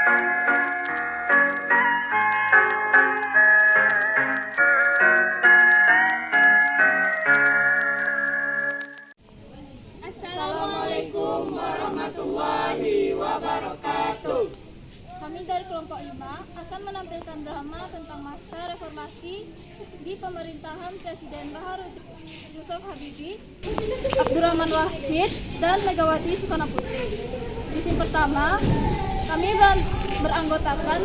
Assalamualaikum warahmatullahi wabarakatuh. Kami dari kelompok 5 akan menampilkan drama tentang masa reformasi di pemerintahan Presiden Baharudin Yusuf Habibie, Abdurrahman Wahid, dan Megawati Soekarno Putri. Di scene pertama, kami beranggotakan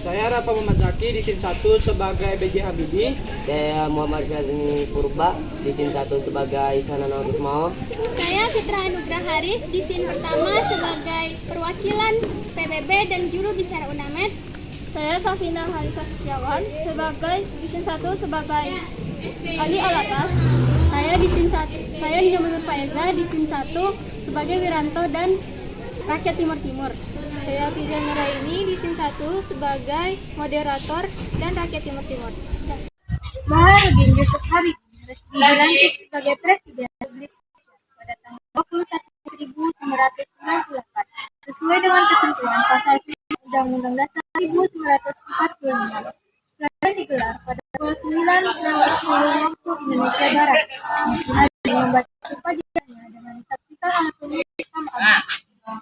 Saya Rafa Muhammad Zaki di scene 1 sebagai B.J. Habibie. Saya Muhammad Syazmi Purba di scene 1 sebagai Sanana Gusmao. Saya Fitra Anugrah Haris di scene pertama sebagai perwakilan PBB dan juru bicara UNAMED. saya Safina Halisa Setiawan di scene 1 sebagai Ali Alatas. Saya Nina Menur Faeza di scene 1 sebagai Wiranto dan Rakyat Timur. Saya Firza Nuraini di scene 1 sebagai moderator dan Rakyat Timur. Baharudin Yusuf Habibie dilantik sebagai Presiden Republik pada tanggal 21 1998 sesuai dengan ketentuan pasal 9 Undang-Undang Dasar 1945. Pelajaran digelar pada pukul 9.10 waktu Indonesia Barat. Habibie membaca upacaranya dengan disaksikan oleh penulis Mahkamah Agung.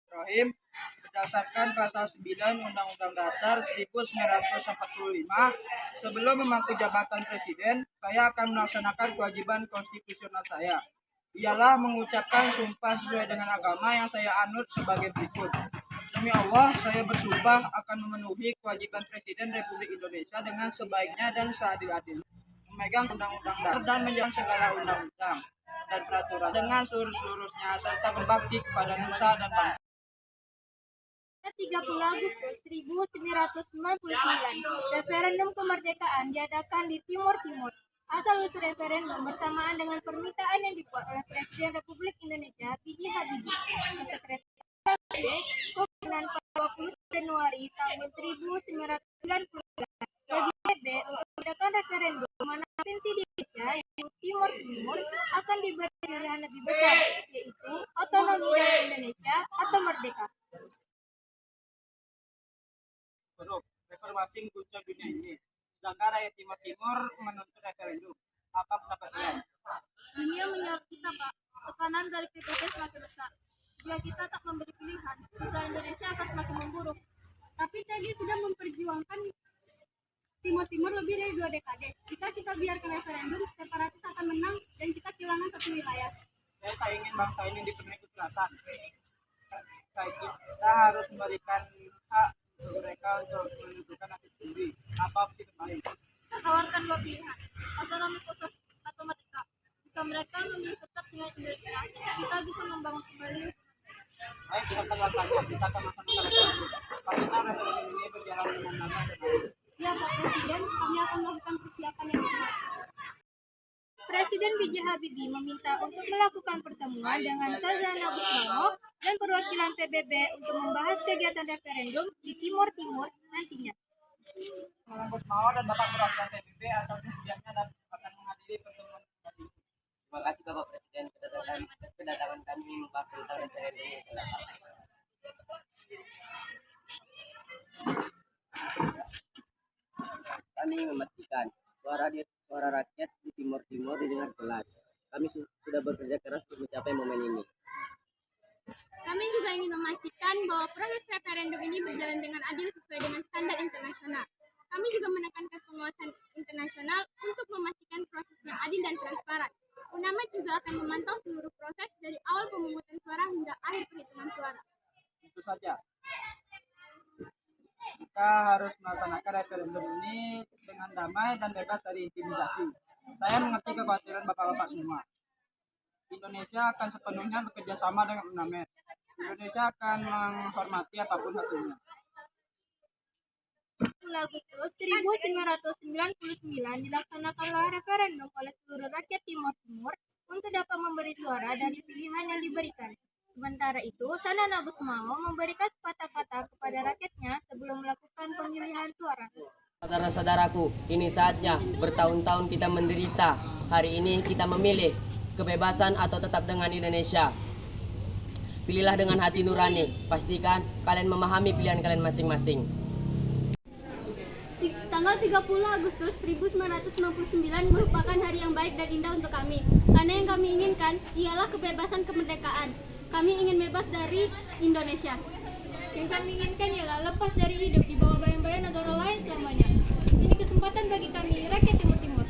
Ibrahim, berdasarkan pasal 9 Undang-Undang Dasar 1945, sebelum memangku jabatan presiden, saya akan melaksanakan kewajiban konstitusional saya. Ialah mengucapkan sumpah sesuai dengan agama yang saya anut sebagai berikut. Demi Allah, saya bersumpah akan memenuhi kewajiban Presiden Republik Indonesia dengan sebaiknya dan seadil-adilnya, memegang undang-undang dasar dan menjalankan segala undang-undang dan peraturan dengan seluruh-seluruhnya, serta berbakti kepada nusa dan bangsa. 30 Agustus 1999, referendum kemerdekaan diadakan di Timur. Asal-usul referendum bersamaan dengan permintaan yang dibuat oleh Presiden Republik Indonesia B.J. Habibie. Sekretariat Komunan pada 20 Januari tahun 1999 bagi PB untuk mengadakan referendum mana provinsi di Indonesia yaitu Timur akan diberi pilihan lebih besar, yaitu otonomi dalam Indonesia atau merdeka. Reformasi mengguncang dunia ini, sedangkan rakyat Timur menuntut referendum. Apa pendapat kalian? Dunia menyorot kita, Pak. Tekanan dari PBB semakin besar. Jika kita tak memberi pilihan, maka Indonesia akan semakin memburuk. Tapi tadi sudah memperjuangkan Timur lebih dari 2 dekade. Jika kita biarkan referendum, separatis akan menang dan kita kehilangan satu wilayah. Saya tak ingin bangsa ini dipenuhi kekerasan. Kita harus memberikan hak untuk mereka untuk menentukan nasib sendiri. Apa opsi terbaik? Kita tawarkan 2 pilihan, otonomi khusus atau merdeka. Jika mereka memilih tetap dengan Indonesia, kita bisa membangun kembali. Baik, kita akan lakukan. Kita akan melaksanakan referendum. Pastikan referendum ini berjalan dengan damai dan adil. Ya, Pak Presiden, kami akan melakukan persiapan yang benar. Presiden B.J. Habibie meminta untuk melakukan pertemuan dengan Sanana Gusmao dan perwakilan PBB untuk membahas kegiatan referendum di Timur nantinya. Sanana Gusmao dan Bapak perwakilan PBB atas kesediaannya dan akan menghadiri pertemuan tadi. Terima kasih Bapak Presiden kedatangan kami membahas tentang referendum ini. Kami memastikan suara rakyat di Timur didengar jelas. Kami sudah bekerja keras untuk mencapai momen ini. Kami juga ingin memastikan bahwa proses referendum ini berjalan dengan adil sesuai dengan standar internasional. Kami juga menekankan pengawasan internasional untuk memastikan proses yang adil dan transparan. UNAMED juga akan memantau seluruh proses dari awal pemungutan suara hingga akhir perhitungan suara. Tentu saja, kita harus melaksanakan referendum ini dengan damai dan bebas dari intimidasi. Saya mengerti kekhawatiran bapak-bapak semua. Indonesia akan sepenuhnya bekerja sama dengan UNAMED. Indonesia akan menghormati apapun hasilnya. 10 Agustus 1999 dilaksanakanlah referendum oleh seluruh rakyat Timur untuk dapat memberi suara dari pilihan yang diberikan. Sementara itu, Sanana Gusmao memberikan sepatah kata kepada rakyatnya sebelum melakukan pemilihan suara. Saudara-saudaraku, ini saatnya. Bertahun-tahun kita menderita. Hari ini kita memilih kebebasan atau tetap dengan Indonesia. Pilihlah dengan hati nurani. Pastikan kalian memahami pilihan kalian masing-masing. Tanggal 30 Agustus 1999 merupakan hari yang baik dan indah untuk kami. Karena yang kami inginkan ialah kebebasan kemerdekaan. Kami ingin bebas dari Indonesia. Yang kami inginkan ialah lepas dari hidup di bawah bayang-bayang negara lain selamanya. Ini kesempatan bagi kami, rakyat Timur Timur.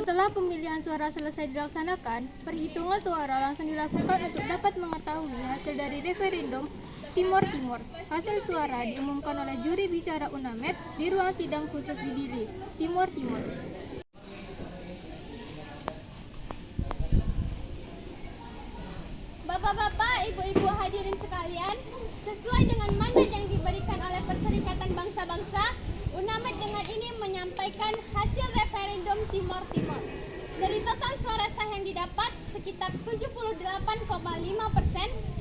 Setelah pemilihan suara selesai dilaksanakan, perhitungan suara langsung dilakukan untuk dapat mengetahui hasil dari referendum Timor Timur. Hasil suara diumumkan oleh juri bicara UNAMED di ruang sidang khusus di Dili, Timor Timur. Bapak-bapak, ibu-ibu hadirin sekalian, sesuai dengan mandat yang diberikan oleh Perserikatan Bangsa-Bangsa, UNAMED dengan ini menyampaikan hasil referendum Timor Timur. Dari total suara sah yang didapat, sekitar 78,5%,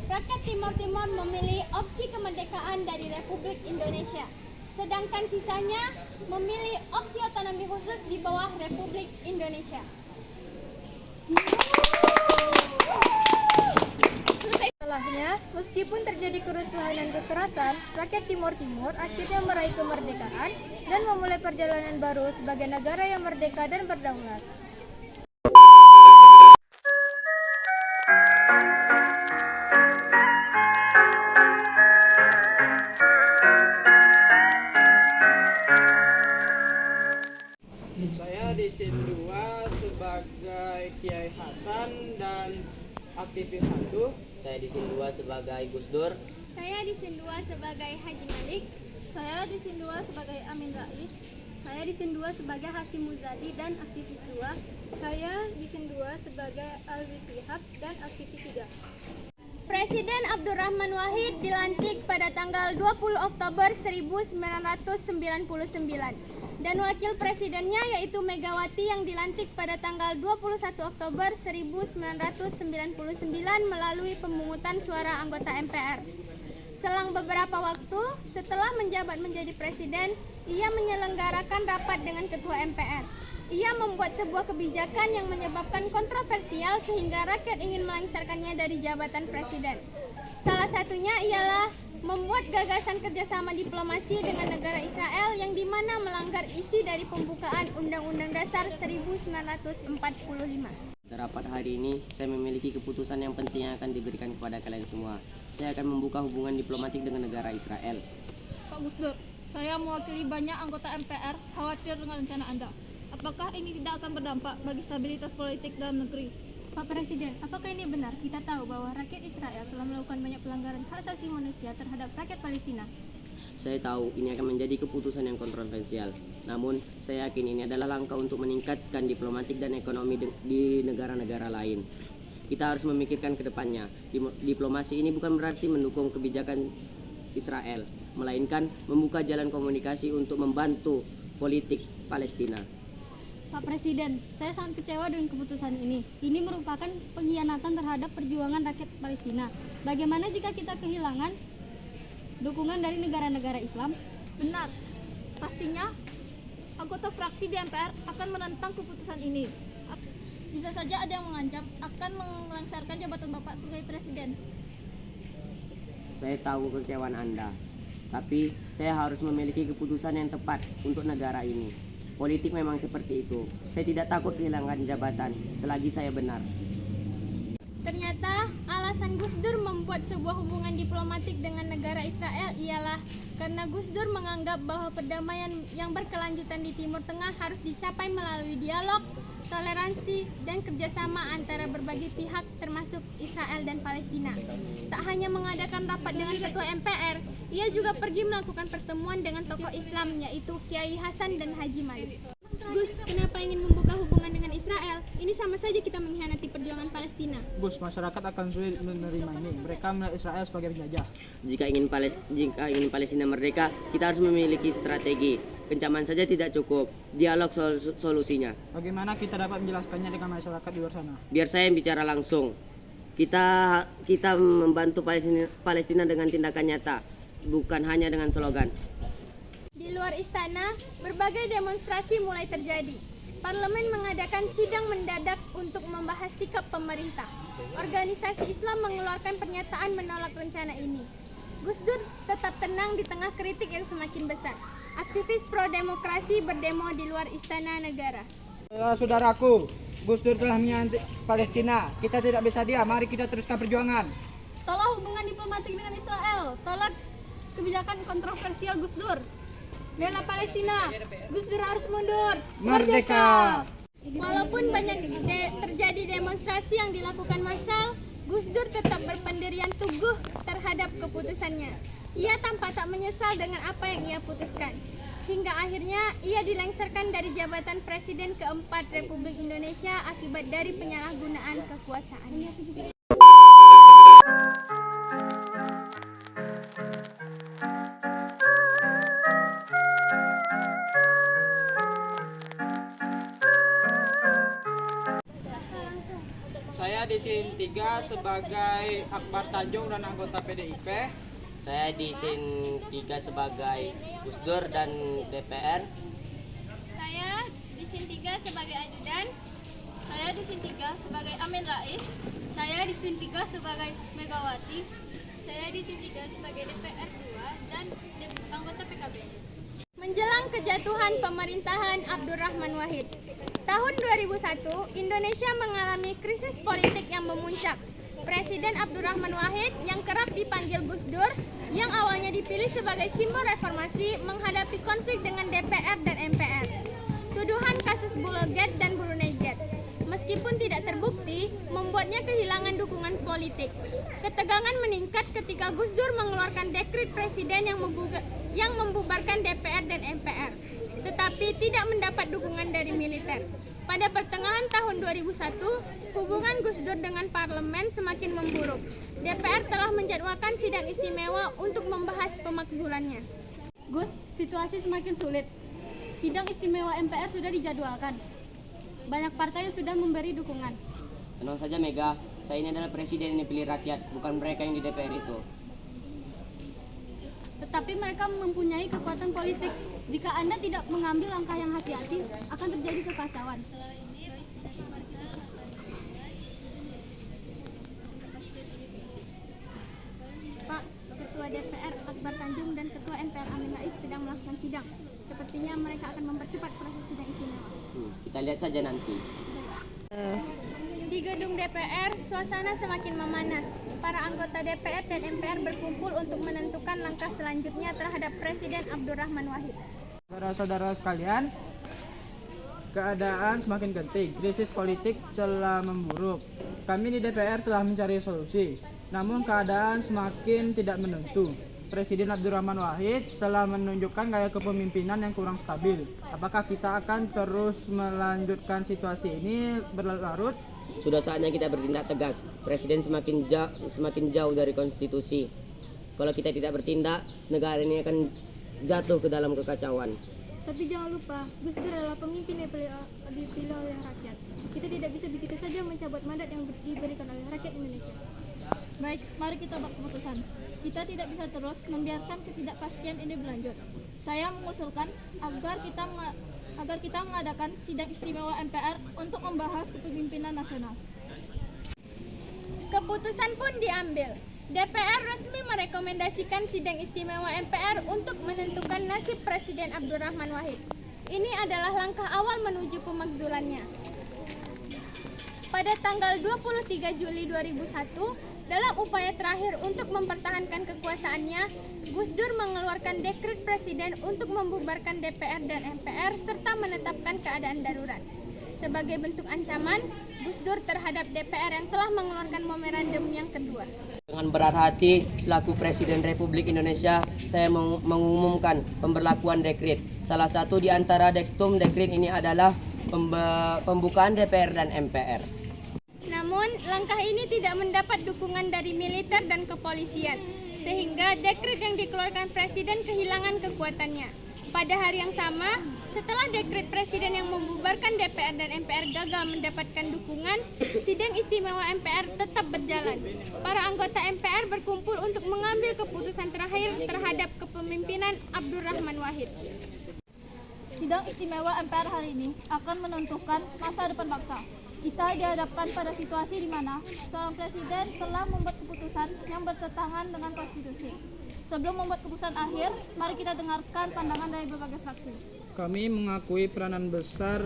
rakyat Timor Timur memilih opsi kemerdekaan dari Republik Indonesia. Sedangkan sisanya memilih opsi otonomi khusus di bawah Republik Indonesia. Setelahnya, meskipun terjadi kerusuhan dan kekerasan, rakyat Timor Timur akhirnya meraih kemerdekaan dan memulai perjalanan baru sebagai negara yang merdeka dan berdaulat. Saya di SIN 2 sebagai Kiai Hasan dan aktivis 1. Saya di SIN 2 sebagai Gus Dur. Saya di SIN 2 sebagai Haji Malik. Saya di SIN 2 sebagai Amin Rais. Saya di SIN 2 sebagai Hashim Muzadi dan aktivis 2. Saya di SIN 2 sebagai Alwi Shihab dan aktivis 3. Presiden Abdurrahman Wahid dilantik pada tanggal 20 Oktober 1999 dan wakil presidennya yaitu Megawati yang dilantik pada tanggal 21 Oktober 1999 melalui pemungutan suara anggota MPR. Selang beberapa waktu setelah menjabat menjadi presiden, ia menyelenggarakan rapat dengan ketua MPR. Ia membuat sebuah kebijakan yang menyebabkan kontroversial sehingga rakyat ingin melengsarkannya dari jabatan presiden. Salah satunya ialah membuat gagasan kerjasama diplomasi dengan negara Israel yang dimana melanggar isi dari pembukaan Undang-Undang Dasar 1945. Rapat hari ini, saya memiliki keputusan yang penting yang akan diberikan kepada kalian semua. Saya akan membuka hubungan diplomatik dengan negara Israel. Pak Gus Dur, saya mewakili banyak anggota MPR khawatir dengan rencana Anda. Apakah ini tidak akan berdampak bagi stabilitas politik dalam negeri? Pak Presiden, apakah ini benar? Kita tahu bahwa rakyat Israel telah melakukan banyak pelanggaran hak asasi manusia terhadap rakyat Palestina. Saya tahu ini akan menjadi keputusan yang kontroversial. Namun, saya yakin ini adalah langkah untuk meningkatkan diplomatik dan ekonomi di negara-negara lain. Kita harus memikirkan ke depannya. Diplomasi ini bukan berarti mendukung kebijakan Israel, melainkan membuka jalan komunikasi untuk membantu politik Palestina. Pak Presiden, saya sangat kecewa dengan keputusan ini. Ini merupakan pengkhianatan terhadap perjuangan rakyat Palestina. Bagaimana jika kita kehilangan dukungan dari negara-negara Islam? Benar, pastinya anggota fraksi di MPR akan menentang keputusan ini. Bisa saja ada yang mengancam akan melengsarkan jabatan Bapak sebagai presiden. Saya tahu kekecewaan Anda, tapi saya harus memiliki keputusan yang tepat untuk negara ini. Politik memang seperti itu. Saya tidak takut kehilangan jabatan selagi saya benar. Ternyata alasan Gus Dur membuat sebuah hubungan diplomatik dengan negara Israel ialah karena Gus Dur menganggap bahwa perdamaian yang berkelanjutan di Timur Tengah harus dicapai melalui dialog, toleransi, dan kerjasama antara berbagai pihak termasuk Israel dan Palestina. Tak hanya mengadakan rapat dengan ketua MPR, ia juga pergi melakukan pertemuan dengan tokoh Islam yaitu Kiai Hasan dan Haji Malik. Gus, kenapa ingin membuka hubungan dengan Israel? Ini sama saja kita mengkhianati perjuangan Palestina. Gus, masyarakat akan sulit menerima ini. Mereka melihat Israel sebagai penjajah. Jika ingin Palestina merdeka, kita harus memiliki strategi. Kencaman saja tidak cukup. Dialog solusinya. Bagaimana kita dapat menjelaskannya dengan masyarakat di luar sana? Biar saya yang bicara langsung. Kita membantu Palestina dengan tindakan nyata, bukan hanya dengan slogan. Di luar istana, berbagai demonstrasi mulai terjadi. Parlemen mengadakan sidang mendadak untuk membahas sikap pemerintah. Organisasi Islam mengeluarkan pernyataan menolak rencana ini. Gus Dur tetap tenang di tengah kritik yang semakin besar. Aktivis pro-demokrasi berdemo di luar Istana Negara. Saudaraku, Gus Dur telah menyerang Palestina. Kita tidak bisa diam, mari kita teruskan perjuangan. Tolak hubungan diplomatik dengan Israel. Tolak kebijakan kontroversial Gus Dur. Bela Palestina. Gus Dur harus mundur. Merdeka! Walaupun banyak terjadi demonstrasi yang dilakukan massal, Gus Dur tetap berpendirian teguh terhadap keputusannya. Ia tampak tak menyesal dengan apa yang ia putuskan. Hingga akhirnya ia dilengsarkan dari jabatan Presiden keempat Republik Indonesia akibat dari penyalahgunaan kekuasaan. Saya di SIN 3 sebagai Akbar Tanjung dan anggota PDIP. Saya di SIN 3 sebagai Gus Dur dan DPR. Saya di SIN 3 sebagai ajudan. Saya di SIN 3 sebagai Amin Rais. Saya di SIN 3 sebagai Megawati. Saya di SIN 3 sebagai DPR 2 dan anggota PKB. Menjelang kejatuhan pemerintahan Abdurrahman Wahid, tahun 2001, Indonesia mengalami krisis politik yang memuncak. Presiden Abdurrahman Wahid yang kerap dipanggil Gus Dur, yang awalnya dipilih sebagai simbol reformasi, menghadapi konflik dengan DPR dan MPR. Tuduhan kasus Bulogate dan Brunei Gate, meskipun tidak terbukti, membuatnya kehilangan dukungan politik. Ketegangan meningkat ketika Gus Dur mengeluarkan dekret presiden yang membubarkan DPR dan MPR, tetapi tidak mendapat dukungan dari militer. Pada pertengahan tahun 2001, hubungan Gus Dur dengan parlemen semakin memburuk. DPR telah menjadwalkan sidang istimewa untuk membahas pemakzulannya. Gus, situasi semakin sulit. Sidang istimewa MPR sudah dijadwalkan. Banyak partai yang sudah memberi dukungan. Tenang saja Mega, saya ini adalah presiden yang dipilih rakyat, bukan mereka yang di DPR itu. Tetapi mereka mempunyai kekuatan politik. Jika Anda tidak mengambil langkah yang hati-hati, akan terjadi kekacauan. Pak, Ketua DPR Akbar Tanjung dan Ketua MPR Amin Rais sedang melakukan sidang. Sepertinya mereka akan mempercepat proses sidang istimewa. Kita lihat saja nanti. Di gedung DPR, suasana semakin memanas. Para anggota DPR dan MPR berkumpul untuk menentukan langkah selanjutnya terhadap Presiden Abdurrahman Wahid. Saudara-saudara sekalian, keadaan semakin genting. Krisis politik telah memburuk. Kami di DPR telah mencari solusi, namun keadaan semakin tidak menentu. Presiden Abdurrahman Wahid telah menunjukkan gaya kepemimpinan yang kurang stabil. Apakah kita akan terus melanjutkan situasi ini berlarut? Sudah saatnya kita bertindak tegas. Presiden semakin jauh dari konstitusi. Kalau kita tidak bertindak, negara ini akan jatuh ke dalam kekacauan. Tapi jangan lupa, Gus Dur adalah pemimpin yang dipilih oleh rakyat. Kita tidak bisa begitu saja mencabut mandat yang diberikan oleh rakyat Indonesia. Baik, mari kita buat keputusan. Kita tidak bisa terus membiarkan ketidakpastian ini berlanjut. Saya mengusulkan agar kita mengadakan sidang istimewa MPR untuk membahas kepemimpinan nasional. Keputusan pun diambil. DPR resmi merekomendasikan sidang istimewa MPR untuk menentukan nasib Presiden Abdurrahman Wahid. Ini adalah langkah awal menuju pemakzulannya. Pada tanggal 23 Juli 2001, dalam upaya terakhir untuk mempertahankan kekuasaannya, Gus Dur mengeluarkan dekret presiden untuk membubarkan DPR dan MPR serta menetapkan keadaan darurat. Sebagai bentuk ancaman, Gus Dur terhadap DPR yang telah mengeluarkan memorandum yang kedua. Dengan berat hati, selaku Presiden Republik Indonesia, saya mengumumkan pemberlakuan dekret. Salah satu di antara dekret ini adalah pembukaan DPR dan MPR. Namun, langkah ini tidak mendapat dukungan dari militer dan kepolisian, sehingga dekret yang dikeluarkan Presiden kehilangan kekuatannya. Pada hari yang sama, setelah dekret Presiden yang membubarkan DPR dan MPR gagal mendapatkan dukungan, sidang istimewa MPR tetap berjalan. Para anggota MPR berkumpul untuk mengambil keputusan terakhir terhadap kepemimpinan Abdurrahman Wahid. Sidang istimewa MPR hari ini akan menentukan masa depan bangsa. Kita dihadapkan pada situasi di mana seorang presiden telah membuat keputusan yang bertentangan dengan konstitusi. Sebelum membuat keputusan akhir, mari kita dengarkan pandangan dari berbagai fraksi. Kami mengakui peranan besar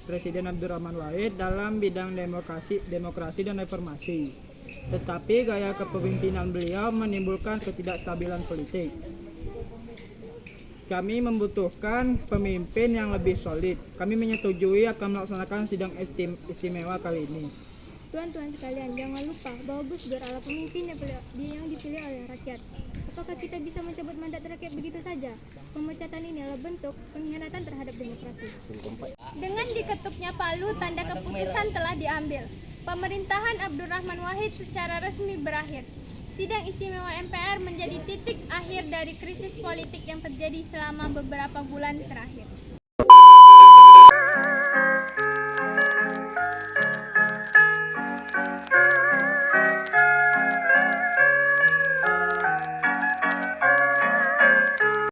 Presiden Abdurrahman Wahid dalam bidang demokrasi dan reformasi. Tetapi gaya kepemimpinan beliau menimbulkan ketidakstabilan politik. Kami membutuhkan pemimpin yang lebih solid. Kami menyetujui akan melaksanakan sidang istimewa kali ini. Tuan-tuan sekalian, jangan lupa bahwa Gus Dur adalah pemimpin yang dipilih oleh rakyat. Apakah kita bisa mencabut mandat rakyat begitu saja? Pemecatan ini adalah bentuk pengkhianatan terhadap demokrasi. Dengan diketuknya palu, tanda keputusan telah diambil. Pemerintahan Abdurrahman Wahid secara resmi berakhir. Sidang istimewa MPR menjadi titik akhir dari krisis politik yang terjadi selama beberapa bulan terakhir.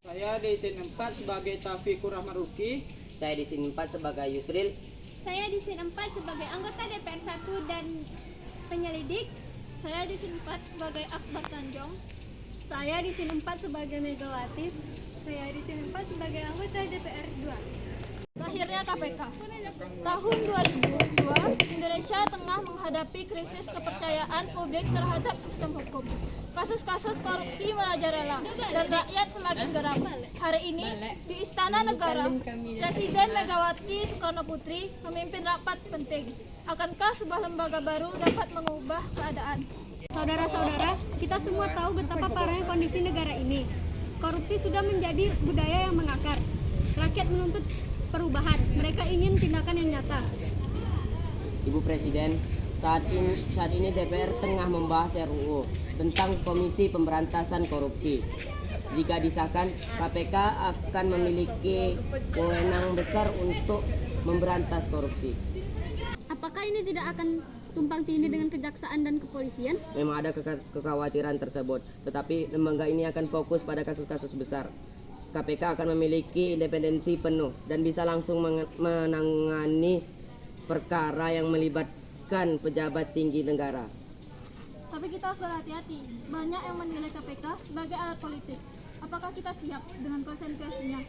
Saya di SIN 4 sebagai Taufikur Rahman Ruki. Saya di sini 4 sebagai Yusril. Saya di SIN 4 sebagai anggota DPR 1 dan penyelidik. Saya di SIN 4 sebagai Akbar Tanjung. Saya di SIN 4 sebagai Megawati. Saya di SIN 4 sebagai anggota DPR 2. Akhirnya KPK. Tahun 2002, Indonesia tengah menghadapi krisis kepercayaan publik terhadap sistem hukum. Kasus-kasus korupsi merajalela dan rakyat semakin geram. Hari ini, di Istana Negara, Presiden Megawati Soekarno Putri memimpin rapat penting. Akankah sebuah lembaga baru dapat mengubah keadaan? Saudara-saudara, kita semua tahu betapa parahnya kondisi negara ini. Korupsi sudah menjadi budaya yang mengakar. Rakyat menuntut perubahan. Mereka ingin tindakan yang nyata. Ibu Presiden, saat ini DPR tengah membahas RUU tentang Komisi Pemberantasan Korupsi. Jika disahkan, KPK akan memiliki wewenang besar untuk memberantas korupsi. Apakah ini tidak akan tumpang tindih dengan kejaksaan dan kepolisian? Memang ada kekhawatiran tersebut, tetapi lembaga ini akan fokus pada kasus-kasus besar. KPK akan memiliki independensi penuh dan bisa langsung menangani perkara yang melibatkan pejabat tinggi negara. Tapi kita harus berhati-hati. Banyak yang menilai KPK sebagai alat politik. Apakah kita siap dengan konsekuensinya?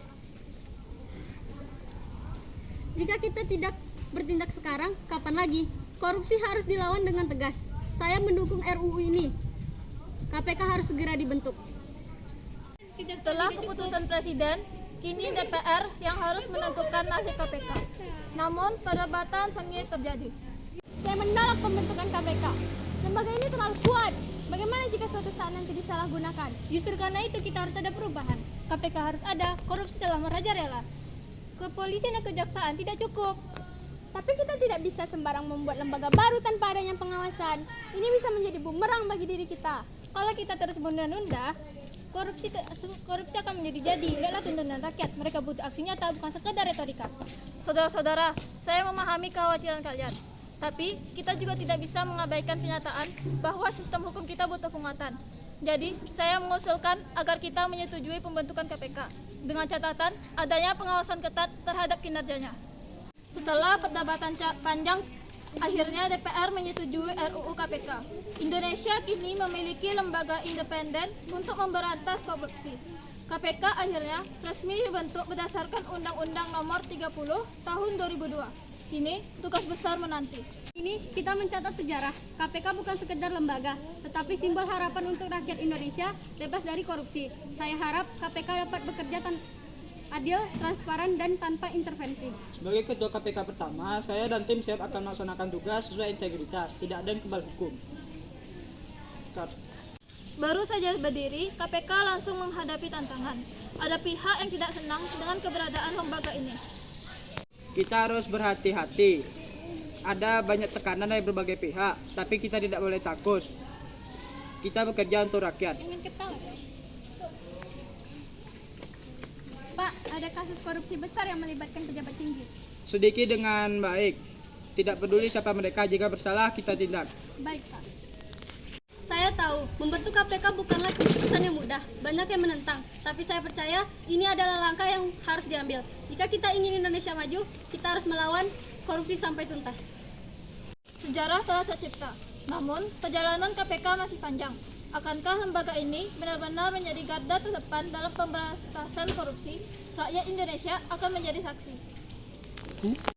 Jika kita tidak bertindak sekarang, kapan lagi? Korupsi harus dilawan dengan tegas. Saya mendukung RUU ini. KPK harus segera dibentuk. Setelah keputusan Presiden, kini DPR yang harus menentukan nasib KPK. Namun, perdebatan sengit terjadi. Saya menolak pembentukan KPK. Lembaga ini terlalu kuat. Bagaimana jika suatu saat nanti disalahgunakan? Justru karena itu kita harus ada perubahan. KPK harus ada, korupsi telah merajalela. Kepolisian dan kejaksaan tidak cukup. Tapi kita tidak bisa sembarang membuat lembaga baru tanpa adanya pengawasan. Ini bisa menjadi bumerang bagi diri kita. Kalau kita terus menunda-nunda, korupsi akan menjadi jadi. Lihatlah tuntutan rakyat. Mereka butuh aksi nyata, bukan sekedar retorika. Saudara-saudara, saya memahami kekhawatiran kalian. Tapi, kita juga tidak bisa mengabaikan kenyataan bahwa sistem hukum kita butuh penguatan. Jadi, saya mengusulkan agar kita menyetujui pembentukan KPK dengan catatan adanya pengawasan ketat terhadap kinerjanya. Setelah perdebatan panjang, akhirnya DPR menyetujui RUU KPK. Indonesia kini memiliki lembaga independen untuk memberantas korupsi. KPK akhirnya resmi dibentuk berdasarkan Undang-Undang Nomor 30 Tahun 2002. Kini tugas besar menanti. Ini kita mencatat sejarah. KPK bukan sekedar lembaga, tetapi simbol harapan untuk rakyat Indonesia bebas dari korupsi. Saya harap KPK dapat bekerja adil, transparan, dan tanpa intervensi. Sebagai ketua KPK pertama, saya dan tim siap akan melaksanakan tugas sesuai integritas, tidak ada yang kebal hukum. Baru saja berdiri, KPK langsung menghadapi tantangan. Ada pihak yang tidak senang dengan keberadaan lembaga ini. Kita harus berhati-hati. Ada banyak tekanan dari berbagai pihak, tapi kita tidak boleh takut. Kita bekerja untuk rakyat. Jangan ketawa. Pak, ada kasus korupsi besar yang melibatkan pejabat tinggi. Sedikit dengan baik. Tidak peduli siapa mereka, jika bersalah kita tindak. Baik, Pak. Saya tahu, membentuk KPK bukanlah keputusan yang mudah. Banyak yang menentang, tapi saya percaya ini adalah langkah yang harus diambil. Jika kita ingin Indonesia maju, kita harus melawan korupsi sampai tuntas. Sejarah telah tercipta, namun perjalanan KPK masih panjang. Akankah lembaga ini benar-benar menjadi garda terdepan dalam pemberantasan korupsi? Rakyat Indonesia akan menjadi saksi.